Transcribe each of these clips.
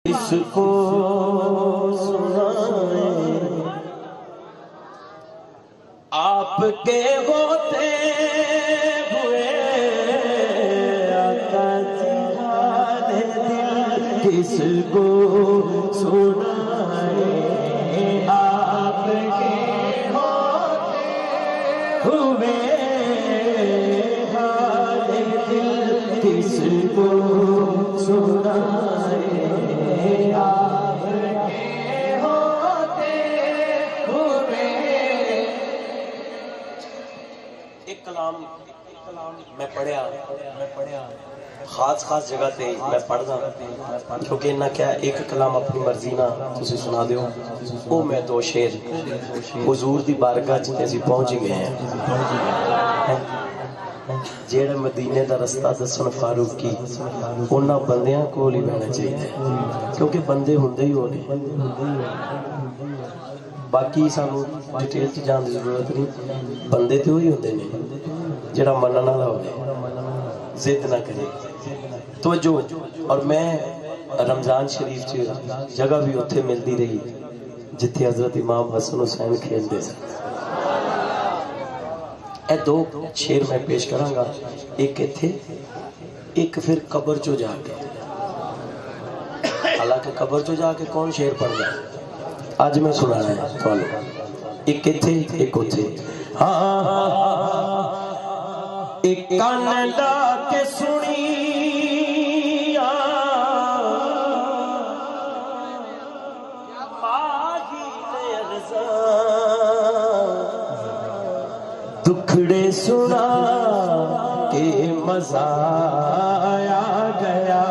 اس کو سنائیں آپ کے ہوتے ہوئے آقا جی حال دل کس کو سنائیں آپ کے ہوتے ہوئے حال دل کس کو سنائیں میں پڑھیا خاص جگہ تے میں پڑھدا کیونکہ انہاں کیا ایک کلام اپنی مرضی نہ تسی سنا دیو او میں دو شعر حضور دی بارگاہ چ اسی پہنچ گئے ہیں جیڑا مدینے دا رستہ دسن فاروقی انہاں بندیاں کول ہی بہنا چاہیے کیونکہ بندے ہوندے ہی ہونے باقی سانو ڈیٹیل چ جان دی ضرورت نہیں بندے تے وہی ہوندے نے جڑا منن والا ہوے ضد نہ کرے توجہ اور میں رمضان شریف چ جگہ بھی اتھے ملتی رہی جتھے حضرت امام حسن حسین کھیلتے سن اے دو شعر میں پیش کراں گا ایک ایتھے ایک پھر قبر چو جا کے حالانکہ قبر چو جا کے کون شعر پڑھ گا آج میں سنانا ہے تھانوں ایک ایتھے ایک اوتھے ایک کان لا کے سنی دکھڑے سنا کے مزہ آیا گیا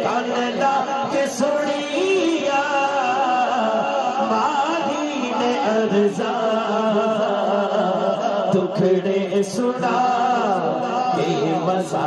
کان لا کے سنیا ماہی نے ارزا دکھڑے سنا کے مزہ